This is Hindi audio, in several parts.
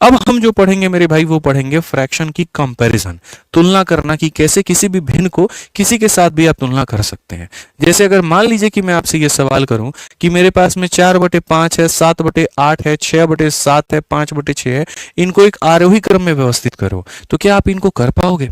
अब हम जो पढ़ेंगे मेरे भाई वो पढ़ेंगे फ्रैक्शन की कंपैरिजन, तुलना करना कि कैसे किसी भी भिन्न को किसी के साथ भी आप तुलना कर सकते हैं। जैसे अगर मान लीजिए कि मैं आपसे ये सवाल करूं कि मेरे पास में 4/5 है, 7/8 है, 6/7 है, 5/6 है, इनको एक आरोही क्रम में व्यवस्थित करो, तो क्या आप इनको कर पाओगे?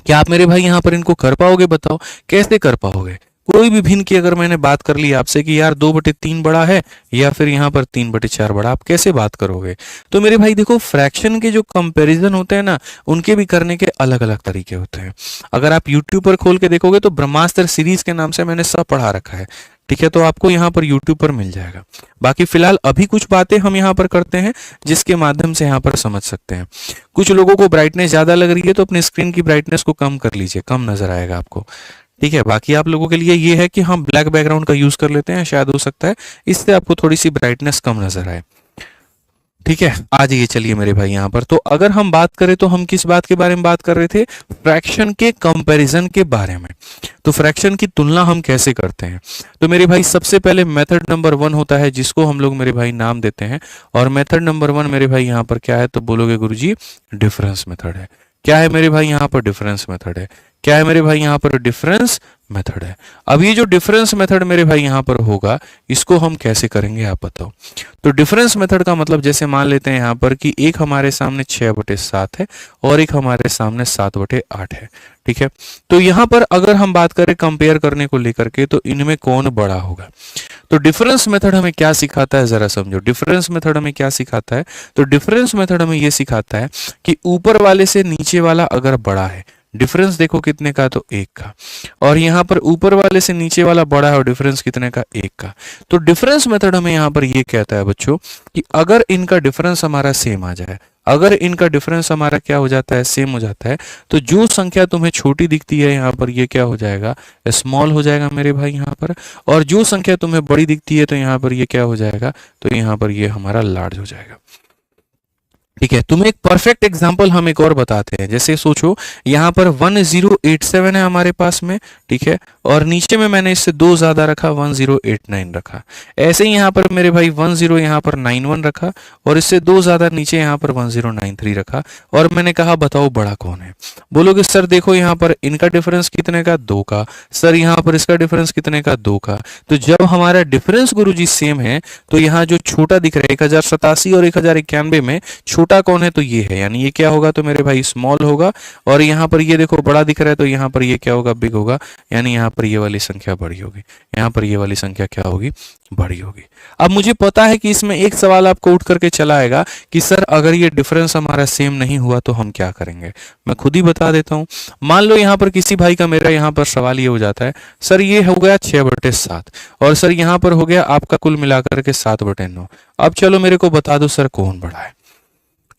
क्या आप मेरे भाई यहां पर इनको कर पाओगे? बताओ कैसे कर पाओगे? कोई भी भिन्न की अगर मैंने बात कर ली आपसे कि यार 2/3 बड़ा है या फिर यहाँ पर 3/4 बड़ा, आप कैसे बात करोगे? तो मेरे भाई देखो, फ्रैक्शन के जो कंपैरिजन होते हैं ना, उनके भी करने के अलग अलग तरीके होते हैं। अगर आप यूट्यूब पर खोल के देखोगे तो ब्रह्मास्त्र सीरीज के नाम से मैंने सब पढ़ा रखा है, ठीक है, तो आपको यहाँ पर यूट्यूब पर मिल जाएगा। बाकी फिलहाल अभी कुछ बातें हम यहाँ पर करते हैं जिसके माध्यम से यहाँ पर समझ सकते हैं। कुछ लोगों को ब्राइटनेस ज्यादा लग रही है तो अपने स्क्रीन की ब्राइटनेस को कम कर लीजिए, कम नजर आएगा आपको, ठीक है। बाकी आप लोगों के लिए ये है कि हम ब्लैक बैकग्राउंड का यूज कर लेते हैं, शायद हो सकता है इससे आपको थोड़ी सी ब्राइटनेस कम नजर आए, ठीक है। आ जाइए, चलिए मेरे भाई यहाँ पर। तो अगर हम बात करें तो हम किस बात के बारे में बात कर रहे थे? फ्रैक्शन के कंपैरिजन के बारे में। तो फ्रैक्शन की तुलना हम कैसे करते हैं? तो मेरे भाई सबसे पहले मेथड नंबर 1 होता है जिसको हम लोग मेरे भाई नाम देते हैं, और मेथड नंबर 1 मेरे भाई यहाँ पर क्या है? तो बोलोगे गुरुजी डिफरेंस मेथड है। क्या है मेरे भाई यहाँ पर? डिफरेंस मेथड है। क्या है मेरे भाई यहाँ पर? डिफरेंस मेथड है। अब ये जो डिफरेंस मेथड मेरे भाई यहाँ पर होगा, इसको हम कैसे करेंगे आप बताओ? तो डिफरेंस मेथड का मतलब जैसे मान लेते हैं यहाँ पर कि एक हमारे सामने 6/7 है और एक हमारे सामने 7/8 है, ठीक है। तो यहाँ पर अगर हम बात करें कंपेयर करने को लेकर के, तो इनमें कौन बड़ा होगा? तो डिफरेंस मेथड हमें क्या सिखाता है, जरा समझो। डिफरेंस मेथड हमें क्या सिखाता है? तो डिफरेंस मेथड हमें यह सिखाता है कि ऊपर वाले से नीचे वाला अगर बड़ा है, डिफरेंस देखो कितने का? तो 1 का। और यहाँ पर ऊपर वाले से नीचे वाला बड़ा है और डिफरेंस कितने का? 1 का। तो डिफरेंस मेथड हमें यहाँ पर ये कहता है बच्चों कि अगर इनका डिफरेंस हमारा सेम आ जाए, अगर इनका डिफरेंस हमारा क्या हो जाता है? सेम हो जाता है, तो जो संख्या तुम्हें छोटी दिखती है यहाँ पर, ये क्या हो जाएगा? स्मॉल हो जाएगा मेरे भाई यहाँ पर। और जो संख्या तुम्हें बड़ी दिखती है तो यहाँ पर ये क्या हो जाएगा? तो यहाँ पर ये हमारा लार्ज हो जाएगा, ठीक है। तुम्हें एक परफेक्ट एग्जांपल हम एक और बताते हैं। जैसे सोचो यहाँ पर 1087 है हमारे पास में, ठीक है, और नीचे में मैंने इससे 2 ज्यादा रखा, 1089 रखा। ऐसे ही यहाँ पर मेरे भाई 10 यहाँ पर 91 रखा और इससे 2 ज्यादा नीचे यहाँ पर 1093 रखा, और मैंने कहा बताओ बड़ा कौन है? बोलोगे सर देखो यहाँ पर इनका डिफरेंस कितने का? 2 का। सर यहाँ पर इसका डिफरेंस कितने का? 2 का। तो जब हमारा डिफरेंस गुरुजी सेम है तो यहाँ जो छोटा दिख रहा है 1087 और 1091 में छोटा कौन है? तो ये है, यानी ये क्या होगा? तो मेरे भाई स्मॉल होगा। और यहाँ पर ये देखो बड़ा दिख रहा है तो यहाँ पर ये क्या होगा? बिग होगा, यानी यहाँ पर ये वाली संख्या बड़ी होगी, यहाँ पर ये वाली संख्या क्या होगी? बड़ी होगी। अब मुझे पता है कि इसमें एक सवाल आपको उठ करके चला आएगा कि सर अगर ये डिफरेंस हमारा सेम नहीं हुआ तो हम क्या करेंगे? मैं खुद ही बता देता हूं। मान लो यहाँ पर किसी भाई का मेरा यहाँ पर सवाल ये हो जाता है, सर ये हो गया 6/7 और सर यहाँ पर हो गया आपका कुल मिलाकर के 7/9। अब चलो मेरे को बता दो सर कौन बड़ा है?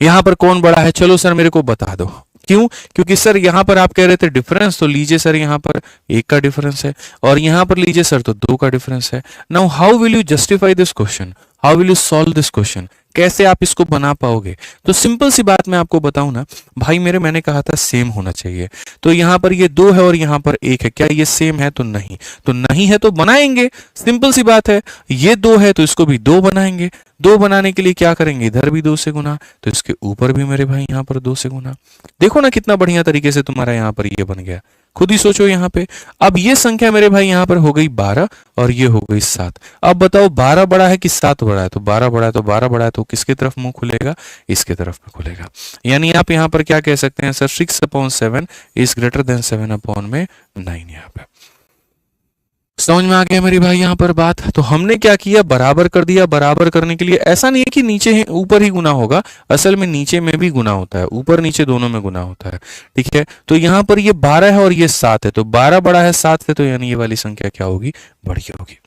यहाँ पर कौन बड़ा है? चलो सर मेरे को बता दो। क्यों? क्योंकि सर यहाँ पर आप कह रहे थे डिफरेंस, तो लीजिए सर यहाँ पर 1 का डिफरेंस है और यहाँ पर लीजिए सर तो 2 का डिफरेंस है। Now how will you justify this question? How will you solve this question? कैसे आप इसको बना पाओगे? तो सिंपल सी बात मैं आपको बताऊं ना भाई, मैंने कहा था सेम होना चाहिए। तो यहाँ पर ये 2 है और यहाँ पर 1 है, क्या ये सेम है? तो नहीं। तो नहीं है तो बनाएंगे, सिंपल सी बात है। ये 2 है तो इसको भी 2 बनाएंगे। 2 बनाने के लिए क्या करेंगे? इधर भी 2 से गुना, तो इसके ऊपर भी मेरे भाई यहाँ पर 2 से गुना। देखो ना कितना बढ़िया तरीके से तुम्हारा यहाँ पर ये बन गया। खुद ही सोचो यहाँ पे। अब ये संख्या मेरे भाई यहाँ पर हो गई 12 और ये हो गई 7। अब बताओ 12 बड़ा है कि 7 बड़ा है? तो 12 बड़ा है, तो 12 बड़ा है तो किसके तरफ मुंह खुलेगा? इसके तरफ में खुलेगा। यानी आप यहाँ पर क्या कह सकते हैं? सर 6/7 इज ग्रेटर देन 7/9 यहाँ पे। समझ में आ गया मेरी भाई यहाँ पर बात? तो हमने क्या किया? बराबर कर दिया। बराबर करने के लिए ऐसा नहीं है कि नीचे ऊपर ही गुना होगा, असल में नीचे में भी गुना होता है, ऊपर नीचे दोनों में गुना होता है, ठीक है। तो यहाँ पर ये 12 है और ये 7 है, तो 12 बड़ा है 7 से, तो यानी ये वाली संख्या क्या होगी? बड़ी होगी,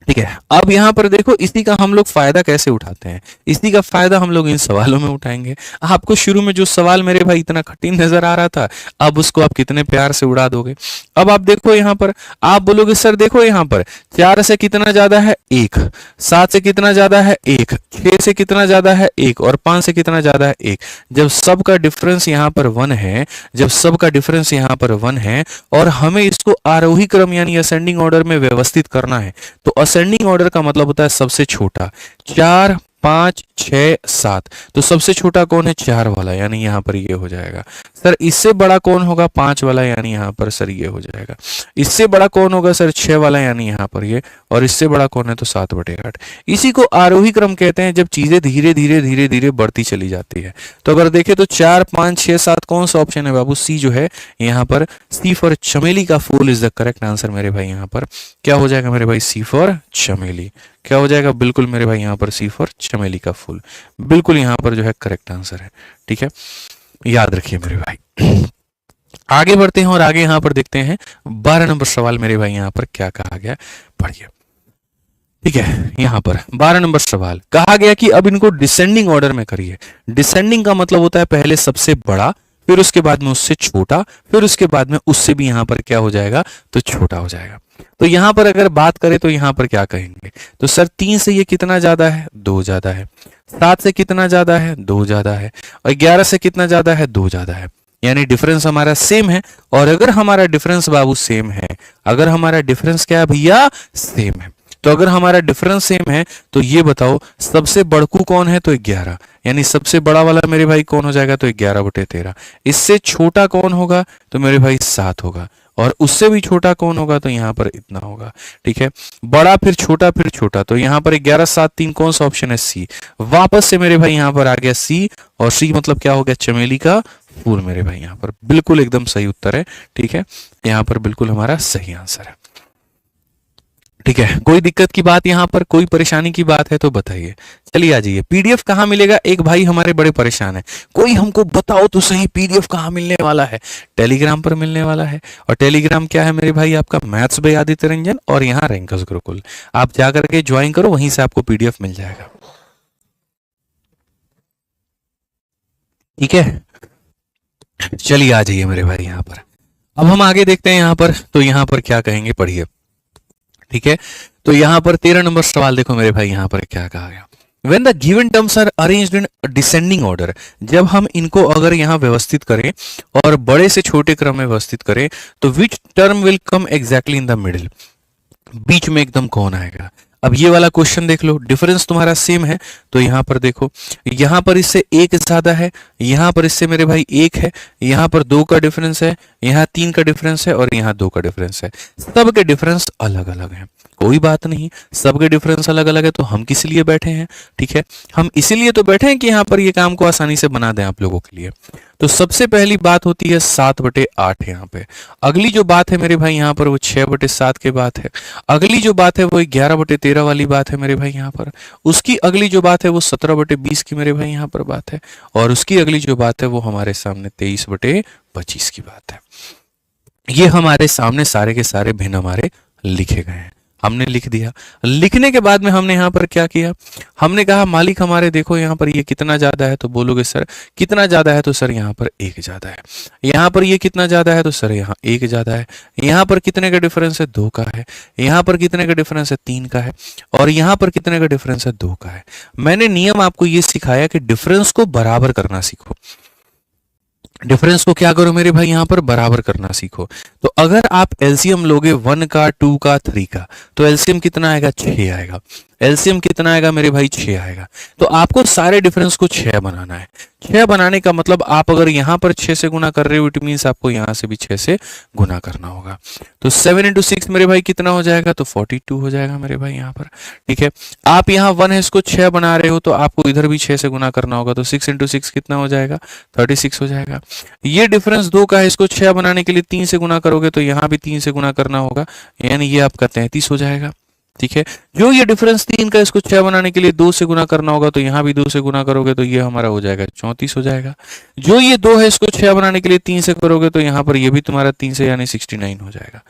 ठीक है। अब यहाँ पर देखो इसी का हम लोग फायदा कैसे उठाते हैं, इसी का फायदा हम लोग इन सवालों में उठाएंगे। आपको शुरू में जो सवाल मेरे भाई इतना कठिन नजर आ रहा था, अब उसको आप कितने प्यार से उड़ा दोगे। अब आप देखो यहाँ पर, आप बोलोगे सर देखो यहाँ पर 4 से कितना ज्यादा है? 1। 7 से कितना ज्यादा है? 1। 6 से कितना ज्यादा है? 1। और 5 से कितना ज्यादा है? 1। जब सबका डिफरेंस यहाँ पर 1 है, जब सबका डिफरेंस यहाँ पर 1 है और हमें इसको आरोही क्रम यानी असेंडिंग ऑर्डर में व्यवस्थित करना है, तो असेंडिंग ऑर्डर का मतलब होता है सबसे छोटा। 4, 5 6 7, तो सबसे छोटा कौन है 4 वाला, यानी यहाँ पर ये हो जाएगा। सर इससे बड़ा कौन होगा 5 वाला, यानी यहाँ पर सर ये हो जाएगा। इससे बड़ा कौन होगा सर 6 वाला, यानी यहाँ पर ये, और इससे बड़ा कौन है तो 7/8। इसी को आरोही क्रम कहते हैं, जब चीजें धीरे धीरे धीरे धीरे बढ़ती चली जाती है। तो अगर देखें तो 4 5 6 7 कौन सा ऑप्शन है बाबू, सी जो है यहाँ पर, सी फॉर चमेली का फूल इज द करेक्ट आंसर मेरे भाई। यहाँ पर क्या हो जाएगा मेरे भाई, सी फॉर चमेली, क्या हो जाएगा, बिल्कुल मेरे भाई यहाँ पर सी फॉर चमेली का फूल, बिल्कुल यहाँ पर जो है करेक्ट आंसर है। ठीक है, याद रखिए मेरे भाई। आगे बढ़ते हैं और आगे यहाँ पर देखते हैं 12 नंबर सवाल मेरे भाई, यहाँ पर क्या कहा गया, पढ़िए। ठीक है, यहाँ पर 12 नंबर सवाल कहा गया कि अब इनको डिसेंडिंग ऑर्डर में करिए। डिसेंडिंग का मतलब होता है पहले सबसे बड़ा, फिर उसके बाद में उससे छोटा, फिर उसके बाद में उससे भी यहाँ पर क्या हो जाएगा तो छोटा हो जाएगा। तो यहाँ पर अगर बात करें तो यहाँ पर क्या कहेंगे, तो सर 3 से ये कितना ज्यादा है, 2 ज्यादा है। 7 से कितना ज्यादा है, 2 ज्यादा है। और 11 से कितना ज्यादा है, 2 ज्यादा है। यानी डिफरेंस हमारा सेम है। और अगर हमारा डिफरेंस बाबू सेम है, अगर हमारा डिफरेंस क्या है भैया, सेम है, तो अगर हमारा डिफरेंस सेम है तो ये बताओ सबसे बड़कू कौन है, तो 11, यानी सबसे बड़ा वाला मेरे भाई कौन हो जाएगा, तो 11/13। इससे छोटा कौन होगा, तो मेरे भाई 7 होगा। और उससे भी छोटा कौन होगा, तो यहाँ पर इतना होगा। ठीक है, बड़ा फिर छोटा, तो यहाँ पर 11 7 3 कौन सा ऑप्शन है, सी। वापस से मेरे भाई यहाँ पर आ गया सी, और सी मतलब क्या हो गया, चमेली का फूल मेरे भाई। यहाँ पर बिल्कुल एकदम सही उत्तर है। ठीक है, यहाँ पर बिल्कुल हमारा सही आंसर है। ठीक है, कोई दिक्कत की बात यहाँ पर, कोई परेशानी की बात है तो बताइए। चलिए आ जाइए। पीडीएफ कहाँ मिलेगा, एक भाई हमारे बड़े परेशान है, कोई हमको बताओ तो सही पीडीएफ कहाँ मिलने वाला है। टेलीग्राम पर मिलने वाला है। और टेलीग्राम क्या है मेरे भाई, आपका मैथ्स बाय आदित्य रंजन, और यहाँ रैंकर्स गुरुकुल। आप जाकर के ज्वाइन करो, वहीं से आपको पीडीएफ मिल जाएगा। ठीक है, चलिए आ जाइए मेरे भाई यहाँ पर। अब हम आगे देखते हैं यहाँ पर, तो यहाँ पर क्या कहेंगे, पढ़िए। ठीक है, तो यहां पर 13 नंबर सवाल देखो मेरे भाई, यहां पर क्या कहा गया, When the given terms are arranged in descending order, जब हम इनको अगर यहां व्यवस्थित करें और बड़े से छोटे क्रम में व्यवस्थित करें, तो which term will come exactly in the middle, बीच में एकदम कौन आएगा। अब ये वाला क्वेश्चन देख लो, डिफरेंस तुम्हारा सेम है, तो यहां पर देखो, यहां पर इससे 1 ज्यादा है, यहां पर इससे मेरे भाई 1 है, यहां पर 2 का डिफरेंस है, यहां 3 का डिफरेंस है, और यहां 2 का डिफरेंस है। सबके डिफरेंस अलग अलग हैं, कोई बात नहीं, सबके डिफरेंस अलग अलग है, तो हम किस लिए बैठे हैं। ठीक है, हम इसीलिए तो बैठे हैं कि यहाँ पर ये काम को आसानी से बना दें आप लोगों के लिए। तो सबसे पहली बात होती है 7/8 यहाँ पे। अगली जो बात है मेरे भाई यहाँ पर वो 6/7 के बात है। अगली जो बात है वो 11/13 वाली बात है मेरे भाई यहाँ पर। उसकी अगली जो बात है वो 17/20 की मेरे भाई यहाँ पर बात है। और उसकी अगली जो बात है वो हमारे सामने 23/25 की बात है। ये हमारे सामने सारे के सारे भिन्न हमारे लिखे गए हैं, हमने लिख दिया। लिखने के बाद में हमने यहाँ पर क्या किया, हमने कहा मालिक हमारे देखो यहाँ पर ये कितना ज्यादा है, तो बोलोगे सर कितना ज्यादा है, तो सर यहाँ पर 1 ज्यादा है। यहाँ पर ये कितना ज्यादा है, तो सर यहाँ 1 ज्यादा है। यहाँ पर कितने का डिफरेंस है, 2 का है। यहाँ पर कितने का डिफरेंस है, 3 का है। और यहाँ पर कितने का डिफरेंस है, 2 का है। मैंने नियम आपको ये सिखाया कि डिफरेंस को बराबर करना सीखो। डिफरेंस को क्या करो मेरे भाई, यहां पर बराबर करना सीखो। तो अगर आप एलसीएम लोगे 1 का, 2 का, 3 का, तो एलसीएम कितना आएगा, 6 आएगा। एलसीएम कितना आएगा मेरे भाई, 6 आएगा। तो आपको सारे डिफरेंस को 6 बनाना है। 6 बनाने का मतलब आप अगर यहां पर 6 से गुना कर रहे हो, इट मींस आपको यहां से भी 6 से गुना करना होगा। तो 7 × 6 मेरे भाई कितना हो जाएगा, तो 42 हो जाएगा मेरे भाई यहाँ पर। ठीक है, आप यहाँ 1 है इसको 6 बना रहे हो, तो आपको इधर भी 6 से गुना करना होगा। तो 6 × 6 कितना हो जाएगा, 36 हो जाएगा। ये डिफरेंस 2 का है, इसको 6 बनाने के लिए 3 से गुना करोगे, तो यहाँ भी 3 से गुना करना होगा, यानी ये आपका 33 हो जाएगा। ठीक है, जो ये डिफरेंस 3 का, इसको 6 बनाने के लिए 2 से गुना करना होगा, तो यहाँ भी 2 से गुना करोगे, तो ये हमारा हो जाएगा 34 हो जाएगा। जो ये 2 है, इसको 6 बनाने के लिए 3 से करोगे, तो यहाँ पर ये भी तुम्हारा 3 से यानी 69 हो जाएगा।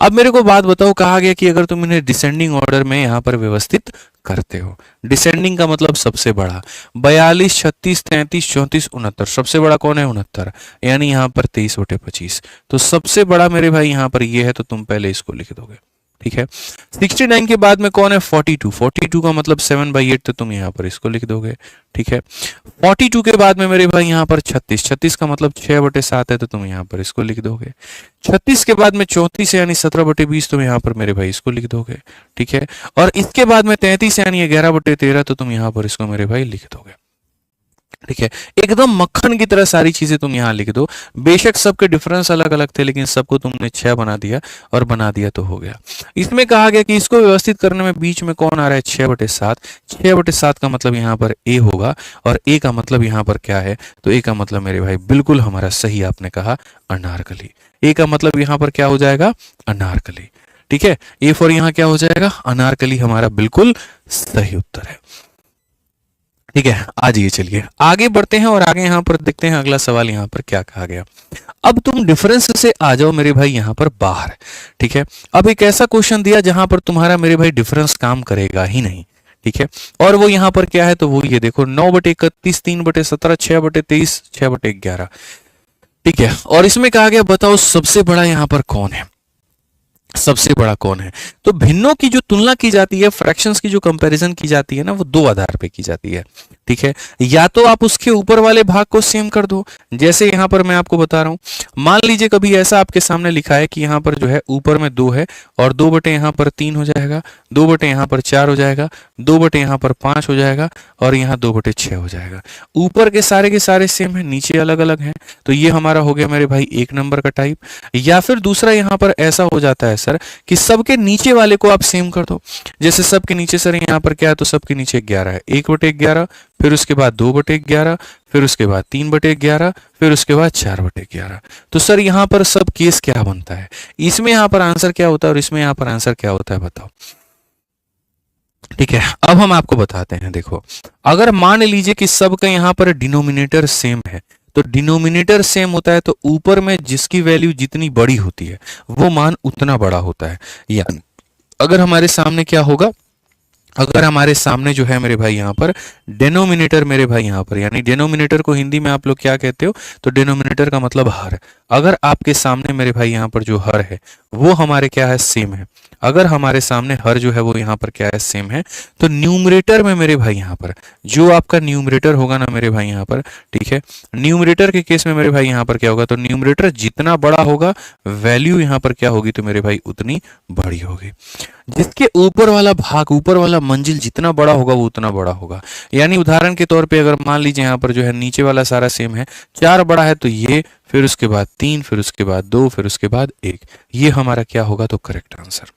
अब मेरे को बात बताओ, कहा गया कि अगर तुम इन्हें डिसेंडिंग ऑर्डर में यहाँ पर व्यवस्थित करते हो, डिसेंडिंग का मतलब सबसे बड़ा, 42 36 33 34 69, सबसे बड़ा कौन है, 69, यानी यहाँ पर 23/25। तो सबसे बड़ा मेरे भाई यहाँ पर ये है, तो तुम पहले इसको लिख दोगे। ठीक है। 69 के बाद में कौन है? 42। 42 का मतलब 7/8, तो तुम यहाँ पर इसको लिख दोगे। ठीक है। 42 के बाद में मेरे भाई यहाँ पर 36। 36 का मतलब 6/7 है, तो तुम यहाँ पर इसको लिख दोगे। 36 के बाद में 34 यानी 17/20, तुम यहाँ पर मेरे भाई इसको लिख दोगे। ठीक है। और इसके बाद में 33 यानी 11/13, तो तुम यहाँ पर इसको मेरे भाई लिख दोगे। ठीक है। एकदम मक्खन की तरह सारी चीजें तुम यहाँ लिख दो। बेशक सबके डिफरेंस अलग अलग थे, लेकिन सबको तुमने 6 बना दिया, और बना दिया तो हो गया। इसमें कहा गया कि इसको व्यवस्थित करने में बीच में कौन आ रहा है? 6/7। 6/7 का मतलब यहाँ पर ए होगा, और ए का मतलब यहाँ पर क्या है? तो ए का मतलब मेरे भाई बिल्कुल हमारा सही आपने कहा, अनारकली। ए का मतलब यहाँ पर क्या हो जाएगा? अनारकली। ठीक है। ए फॉर यहाँ क्या हो जाएगा? अनारकली हमारा बिल्कुल सही उत्तर है। ठीक है। आ जाइए, चलिए आगे बढ़ते हैं और आगे यहां पर देखते हैं अगला सवाल यहां पर क्या कहा गया। अब तुम डिफरेंस से आ जाओ मेरे भाई यहां पर बाहर। ठीक है। अब एक ऐसा क्वेश्चन दिया जहां पर तुम्हारा मेरे भाई डिफरेंस काम करेगा ही नहीं। ठीक है। और वो यहां पर क्या है? तो वो ये देखो, 9/31, 3/17, 6/23, 6/11। ठीक है। और इसमें कहा गया बताओ सबसे बड़ा यहां पर कौन है? सबसे बड़ा कौन है? तो भिन्नों की जो तुलना की जाती है, फ्रैक्शंस की जो कंपैरिजन की जाती है ना, वो दो आधार पे की जाती है। ठीक है। या तो आप उसके ऊपर वाले भाग को सेम कर दो, जैसे यहां पर मैं आपको बता रहा हूं। मान लीजिए कभी ऐसा आपके सामने लिखा है कि यहां पर जो है ऊपर में 2 है, और 2/, यहां पर 3 हो जाएगा, 2/, यहां पर 4 हो जाएगा, 2/, यहां पर 5 हो जाएगा, और यहां 2/6 हो जाएगा। ऊपर के सारे सेम है, नीचे अलग अलग है, तो ये हमारा हो गया मेरे भाई 1 नंबर का टाइप। या फिर दूसरा यहां पर ऐसा हो जाता है सर कि सबके नीचे वाले को आप सेम कर दो। जैसे सबके नीचे सर यहाँ पर क्या है? तो सबके नीचे 11 है, 1/11, फिर उसके बाद 2/11, फिर उसके बाद 3/11, फिर उसके बाद 4/11। तो सर यहाँ पर सब केस क्या बनता है? इसमें यहाँ पर आंसर क्या होता है और इसमें यहाँ पर आंसर क्या होता है, बताओ। ठीक है। अब हम आपको बताते हैं। देखो, अगर मान लीजिए कि सबका यहाँ पर डिनोमिनेटर सेम है, तो डिनोमिनेटर सेम होता है तो ऊपर में जिसकी वैल्यू जितनी बड़ी होती है वो मान उतना बड़ा होता है। यानी अगर हमारे सामने क्या होगा? अगर हमारे सामने जो है मेरे भाई यहाँ पर डेनोमिनेटर, मेरे भाई यहाँ पर, यानी डेनोमिनेटर को हिंदी में आप लोग क्या कहते हो? तो डेनोमिनेटर का मतलब हर। अगर आपके सामने मेरे भाई यहाँ पर जो हर है वो हमारे क्या है? सेम है। अगर हमारे सामने हर जो है वो यहाँ पर क्या है? सेम है। तो न्यूमरेटर में मेरे भाई यहाँ पर जो आपका न्यूमरेटर होगा ना मेरे भाई यहाँ पर, ठीक है, न्यूमरेटर के केस में मेरे भाई यहाँ पर क्या होगा? तो न्यूमरेटर जितना बड़ा होगा वैल्यू यहाँ पर क्या होगी? तो मेरे भाई उतनी बड़ी होगी। जिसके ऊपर वाला भाग, ऊपर वाला मंजिल जितना बड़ा होगा वो उतना बड़ा होगा। यानी उदाहरण के तौर पे अगर मान लीजिए यहाँ पर जो है नीचे वाला सारा सेम है, 4 बड़ा है तो ये, फिर उसके बाद 3, फिर उसके बाद 2, फिर उसके बाद 1, ये हमारा क्या होगा? तो करेक्ट आंसर।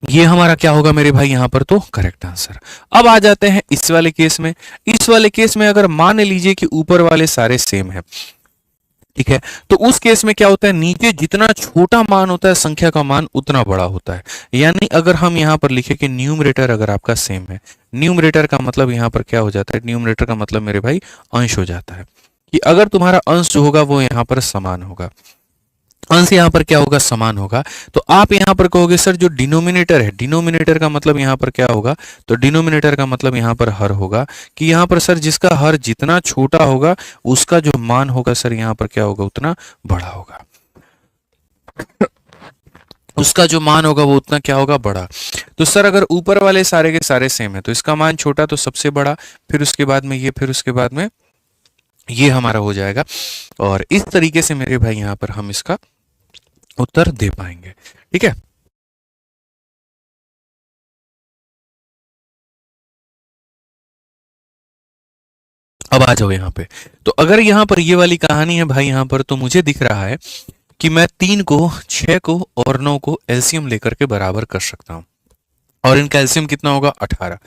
ये हमारा क्या होगा मेरे भाई यहाँ पर? तो करेक्ट आंसर। अब आ जाते हैं इस वाले केस में। इस वाले केस में अगर मान लीजिए कि ऊपर वाले सारे सेम है, ठीक है, तो उस केस में क्या होता है? नीचे जितना छोटा मान होता है संख्या का मान उतना बड़ा होता है। यानी अगर हम यहां पर लिखे कि न्यूमरेटर अगर आपका सेम है, न्यूमरेटर का मतलब यहां पर क्या हो जाता है? न्यूमरेटर का मतलब मेरे भाई अंश हो जाता है, कि अगर तुम्हारा अंश जो होगा वो यहां पर समान होगा, अंश यहाँ पर क्या होगा? समान होगा। तो आप यहाँ पर कहोगे सर जो डिनोमिनेटर है, डिनोमिनेटर का मतलब यहाँ पर क्या होगा? तो डिनोमिनेटर का मतलब यहाँ पर हर होगा, कि यहाँ पर सर जिसका हर जितना छोटा होगा उसका जो मान होगा सर यहाँ पर क्या होगा? उतना बड़ा होगा। उसका जो मान होगा वो उतना क्या होगा? बड़ा। तो सर अगर ऊपर वाले सारे के सारे सेम है तो इसका मान छोटा तो सबसे बड़ा, फिर उसके बाद में ये, फिर उसके बाद में ये हमारा हो जाएगा। और इस तरीके से मेरे भाई यहाँ पर हम इसका उत्तर दे पाएंगे। ठीक है। अब आ जाओ यहाँ पे। तो अगर यहाँ पर ये वाली कहानी है भाई यहाँ पर, तो मुझे दिख रहा है कि मैं 3 को, 6 को और 9 को एलसीएम लेकर के बराबर कर सकता हूँ, और इनका एलसीएम कितना होगा? 18।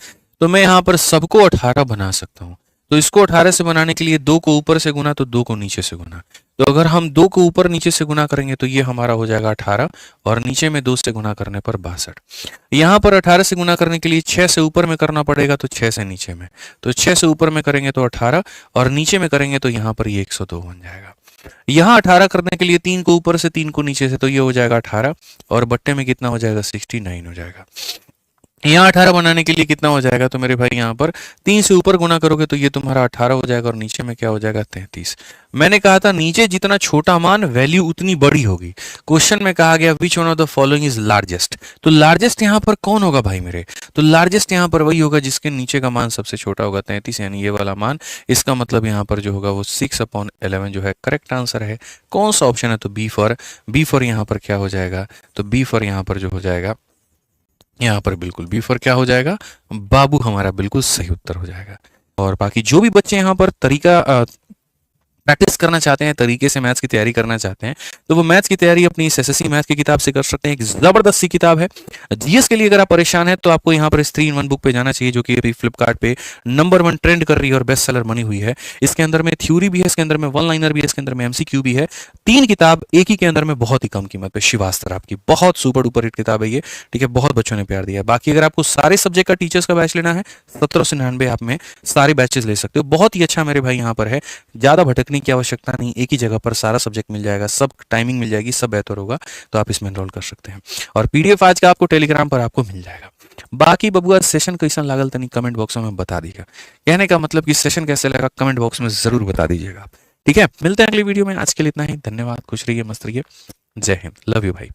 तो मैं यहाँ पर सबको 18 बना सकता हूँ। तो इसको 18 से बनाने के लिए 2 को ऊपर से गुना तो 2 को नीचे से गुना। तो अगर हम 2 को ऊपर नीचे से गुना करेंगे तो ये हमारा हो जाएगा 18, और नीचे में 2 से गुना करने पर 62। यहाँ पर 18 से गुना करने के लिए 6 से ऊपर में करना पड़ेगा, तो 6 से नीचे में, तो 6 से ऊपर में करेंगे तो 18, और नीचे में करेंगे तो यहाँ पर ये 102 बन जाएगा। यहाँ 18 करने के लिए 3 को ऊपर से 3 को नीचे से, तो ये हो जाएगा 18, और बट्टे में कितना हो जाएगा? 69 हो जाएगा। यहाँ 18 बनाने के लिए कितना हो जाएगा, तो मेरे भाई यहाँ पर 3 से ऊपर गुना करोगे तो ये तुम्हारा 18 हो जाएगा और नीचे में क्या हो जाएगा 33। मैंने कहा था नीचे जितना छोटा मान वैल्यू उतनी बड़ी होगी। क्वेश्चन में कहा गया which one of the following is largest, तो लार्जेस्ट यहाँ पर कौन होगा भाई मेरे, तो लार्जेस्ट यहाँ पर वही होगा जिसके नीचे का मान सबसे छोटा होगा 33, यानी ये वाला मान। इसका मतलब यहाँ पर जो होगा वो 6/11 जो है करेक्ट आंसर है। कौन सा ऑप्शन है, तो बी फॉर यहाँ पर क्या हो जाएगा, तो बी फॉर यहाँ पर जो हो जाएगा यहाँ पर बिल्कुल बी फॉर क्या हो जाएगा, बाबू हमारा बिल्कुल सही उत्तर हो जाएगा। और बाकी जो भी बच्चे यहाँ पर तरीका प्रैक्टिस करना चाहते हैं, तरीके से मैथ्स की तैयारी करना चाहते हैं, तो वो मैथ्स की तैयारी अपनी इस एसएससी मैथ्स की किताब से कर सकते हैं। एक जबरदस्त सी किताब है। जीएस के लिए अगर आप परेशान हैं तो आपको यहाँ पर इस 3-in-1 बुक पे जाना चाहिए, जो कि अभी फ्लिपकार्ट पे नंबर 1 ट्रेंड कर रही है और बेस्ट सेलर बनी हुई है। इसके अंदर में थ्योरी भी है, इसके अंदर में वन लाइनर भी है, इसके अंदर में एमसीक्यू भी है। 3 किताब एक ही के अंदर में बहुत ही कम कीमत पे। शिवास्तर आपकी बहुत सुपर डुपर हिट किताब है ये, ठीक है, बहुत बच्चों ने प्यार दिया है। बाकी अगर आपको सारे सब्जेक्ट का टीचर्स का बैच लेना है 1799 आप में सारे बैचेस ले सकते हो। बहुत ही अच्छा मेरे भाई यहाँ पर है, ज्यादा भटकने की आवश्यकता नहीं, एक ही जगह पर सारा सब्जेक्ट मिल जाएगा, सब टाइमिंग मिल जाएगी, सब बेहतर होगा, तो आप इसमें एनरोल कर सकते हैं। और पीडीएफ आज का आपको टेलीग्राम पर आपको मिल जाएगा। बाकी बबुआ सेशन कैसा लागल तनी कमेंट बॉक्स में बता दीजिएगा। कहने का मतलब कि सेशन कैसे लगा कमेंट बॉक्स में जरूर बता दीजिएगा आप, ठीक है। मिलते हैं अगली वीडियो में, आज के लिए इतना ही। धन्यवाद, खुश रहिए, मस्त रहिए, जय हिंद, लव यू भाई।